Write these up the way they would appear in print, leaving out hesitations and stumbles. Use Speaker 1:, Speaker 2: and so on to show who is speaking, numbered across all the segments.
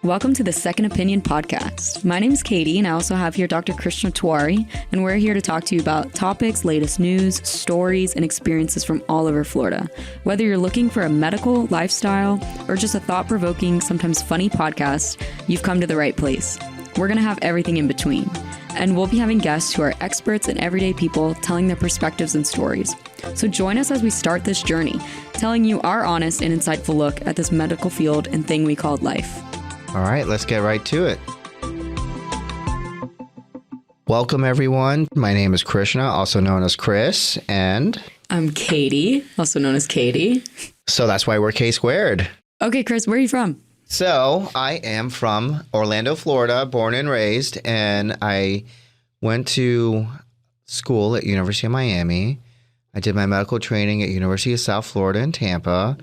Speaker 1: Welcome to the Second Opinion podcast. My name is Katie, and I also have here Dr. Kris Tewari, and we're here to talk to you about topics, latest news, stories, and experiences from all over Florida. Whether you're looking for a medical, lifestyle, or just a thought-provoking, sometimes funny podcast, you've come to the right place. We're going to have everything in between, and we'll be having guests who are experts and everyday people telling their perspectives and stories. So join us as we start this journey, telling you our honest and insightful look at this medical field and thing we called life.
Speaker 2: All right, let's get right to it. Welcome, everyone. My name is Krishna, also known as Kris, and
Speaker 1: I'm Katie, also known as Katie.
Speaker 2: So that's why we're K squared.
Speaker 1: Okay, Kris, where are you from?
Speaker 2: So I am from Orlando, Florida, born and raised, and I went to school at University of Miami. I did my medical training at University of South Florida in Tampa,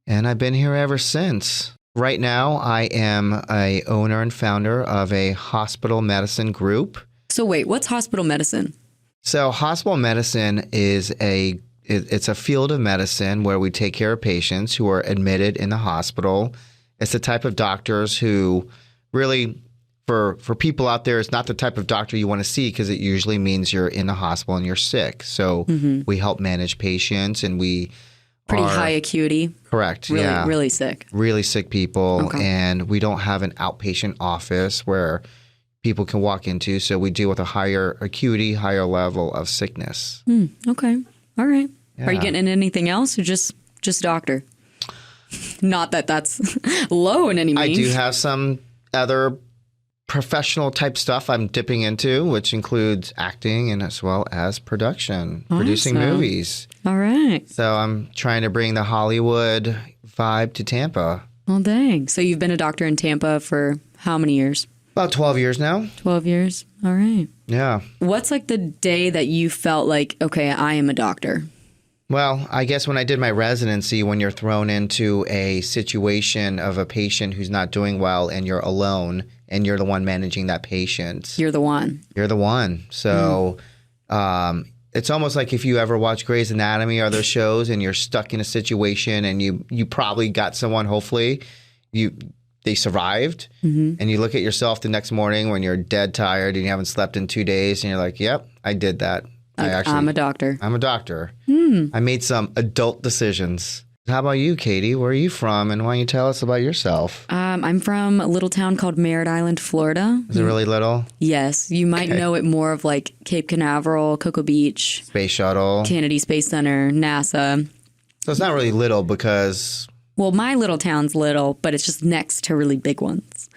Speaker 2: and I've been here ever since. Right now, I am a owner and founder of a hospital medicine group.
Speaker 1: So wait, what's hospital medicine?
Speaker 2: So hospital medicine is it's a field of medicine where we take care of patients who are admitted in the hospital. It's the type of doctors who really, for people out there, it's not the type of doctor you want to see because it usually means you're in the hospital and you're sick. So we help manage patients and we
Speaker 1: Pretty high acuity.
Speaker 2: Correct.
Speaker 1: Really,
Speaker 2: yeah.
Speaker 1: really sick.
Speaker 2: Really sick people.
Speaker 1: Okay.
Speaker 2: And we don't have an outpatient office where people can walk into. So we deal with a higher acuity, higher level of sickness.
Speaker 1: Okay. All right.
Speaker 2: Yeah.
Speaker 1: Are you getting into anything else or just doctor? Not that that's low in any means.
Speaker 2: I do have some other professional type stuff I'm dipping into, which includes acting and as well as production, producing movies.
Speaker 1: All right.
Speaker 2: So I'm trying to bring the Hollywood vibe to Tampa.
Speaker 1: Well, dang. So you've been a doctor in Tampa for how many years?
Speaker 2: About 12 years now.
Speaker 1: 12 years. All right.
Speaker 2: Yeah.
Speaker 1: What's like the day that you felt like, okay, I am a doctor?
Speaker 2: Well, I guess when I did my residency, when you're thrown into a situation of a patient who's not doing well and you're alone and you're the one managing that patient.
Speaker 1: You're the one.
Speaker 2: You're the one. So it's almost like if you ever watch Grey's Anatomy or other shows and you're stuck in a situation and you probably got someone, hopefully, they survived. And you look at yourself the next morning when you're dead tired and you haven't slept in 2 days and you're like, yep, I did that.
Speaker 1: I'm a doctor.
Speaker 2: I'm a doctor. I made some adult decisions. How about you, Katie? Where are you from? And why don't you tell us about yourself?
Speaker 1: I'm from a little town called Merritt Island, Florida.
Speaker 2: Is it really little?
Speaker 1: Yes. You might know it more of like Cape Canaveral, Cocoa Beach.
Speaker 2: Space Shuttle.
Speaker 1: Kennedy Space Center, NASA.
Speaker 2: So it's not really little because...
Speaker 1: Well, my little town's little, but it's just next to really big ones.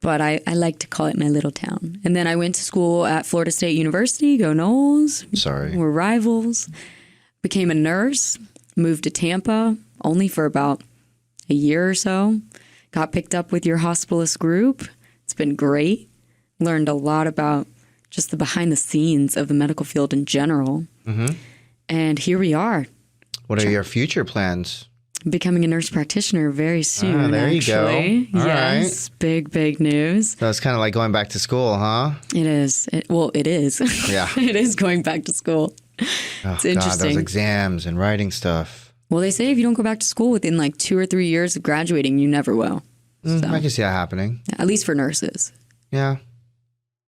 Speaker 1: But I like to call it my little town. And then I went to school at Florida State University. Go Noles.
Speaker 2: Sorry.
Speaker 1: We're rivals. Became a nurse. Moved to Tampa only for about a year or so. Got picked up with your hospitalist group. It's been great. Learned a lot about just the behind the scenes of the medical field in general. And here we are.
Speaker 2: What are your future plans?
Speaker 1: Becoming a nurse practitioner very soon,
Speaker 2: there
Speaker 1: actually.
Speaker 2: You go. All
Speaker 1: yes,
Speaker 2: right.
Speaker 1: Big news.
Speaker 2: So it's kind of like going back to school, huh?
Speaker 1: It is. It is.
Speaker 2: Yeah.
Speaker 1: It is going back to school. It's interesting.
Speaker 2: God, those exams and writing stuff.
Speaker 1: Well, they say if you don't go back to school within like 2 or 3 years of graduating, you never will. So,
Speaker 2: I can see that happening.
Speaker 1: at least for nurses.
Speaker 2: Yeah.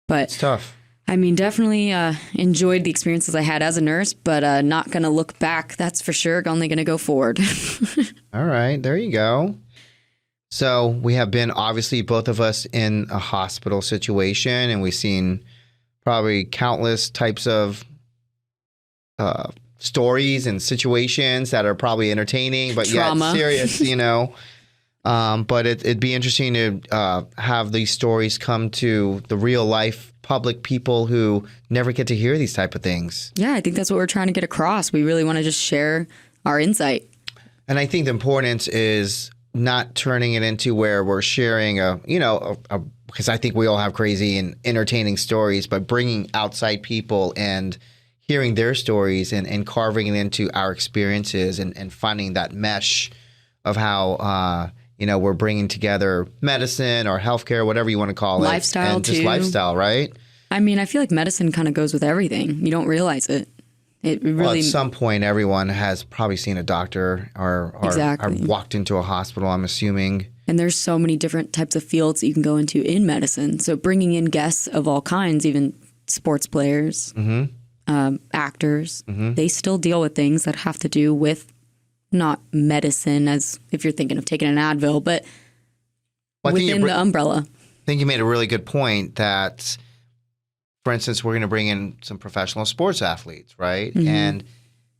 Speaker 1: But
Speaker 2: It's tough.
Speaker 1: I mean, definitely enjoyed the experiences I had as a nurse, but not going to look back. That's for sure. Only going to go forward.
Speaker 2: All right. There you go. So we have been obviously both of us in a hospital situation, and we've seen probably countless types of stories and situations that are probably entertaining, but
Speaker 1: Trauma.
Speaker 2: yet serious, you know. But it'd be interesting to have these stories come to the real life public people who never get to hear these type of things.
Speaker 1: Yeah, I think that's what we're trying to get across. We really want to just share our insight.
Speaker 2: And I think the importance is not turning it into where we're sharing because I think we all have crazy and entertaining stories, but bringing outside people and hearing their stories and carving it into our experiences and finding that mesh of how, we're bringing together medicine or healthcare, whatever you want to call it.
Speaker 1: Lifestyle,
Speaker 2: and just
Speaker 1: too.
Speaker 2: lifestyle, right?
Speaker 1: I mean, I feel like medicine kind of goes with everything. You don't realize it. It really.
Speaker 2: Well, at some point, everyone has probably seen a doctor or
Speaker 1: Exactly.
Speaker 2: walked into a hospital, I'm assuming.
Speaker 1: And there's so many different types of fields that you can go into in medicine. So bringing in guests of all kinds, even sports players, actors, they still deal with things that have to do with not medicine, as if you're thinking of taking an Advil, but within the umbrella.
Speaker 2: I think you made a really good point that, for instance, we're going to bring in some professional sports athletes, right? And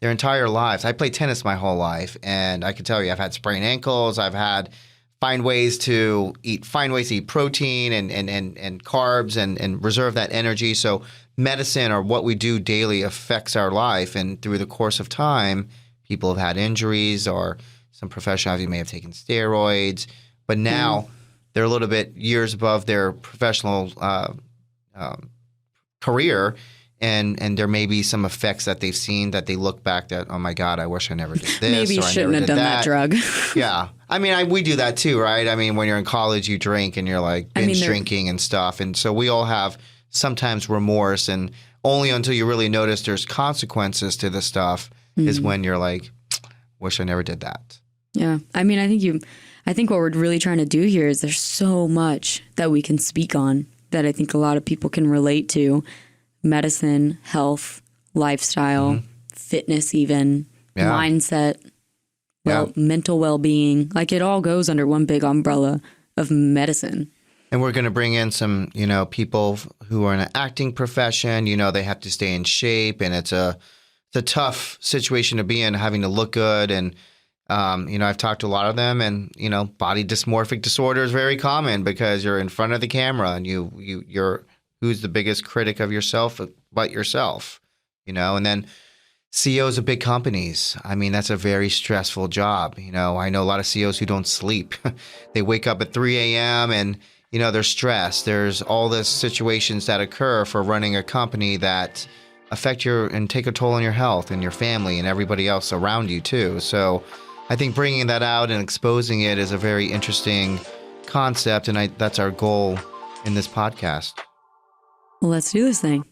Speaker 2: their entire lives. I played tennis my whole life, and I can tell you I've had sprained ankles. I've had find ways to eat protein and carbs and reserve that energy. So medicine, or what we do daily, affects our life. And through the course of time, people have had injuries, or some professional athletes may have taken steroids. But now they're a little bit years above their professional career. And there may be some effects that they've seen that they look back that, oh my God, I wish I never did this.
Speaker 1: Maybe you shouldn't have done that drug.
Speaker 2: Yeah. I mean, we do that too, right? I mean, when you're in college, you drink and you're like binge drinking and stuff. And so we all have sometimes remorse, and only until you really notice there's consequences to the stuff is when you're like, wish I never did that.
Speaker 1: Yeah. I mean, I think what we're really trying to do here is there's so much that we can speak on that I think a lot of people can relate to. Medicine, health, lifestyle, fitness, even mindset, mental well-being. Like, it all goes under one big umbrella of medicine.
Speaker 2: And we're going to bring in some, people who are in an acting profession. They have to stay in shape, and it's a tough situation to be in, having to look good. And I've talked to a lot of them, and body dysmorphic disorder is very common because you're in front of the camera, and you're who's the biggest critic of yourself but yourself, and then CEOs of big companies. I mean, that's a very stressful job. I know a lot of CEOs who don't sleep. They wake up at 3 a.m. and, they're stressed. There's all the situations that occur for running a company that affect and take a toll on your health and your family and everybody else around you too. So I think bringing that out and exposing it is a very interesting concept. And that's our goal in this podcast.
Speaker 1: Well, let's do this thing.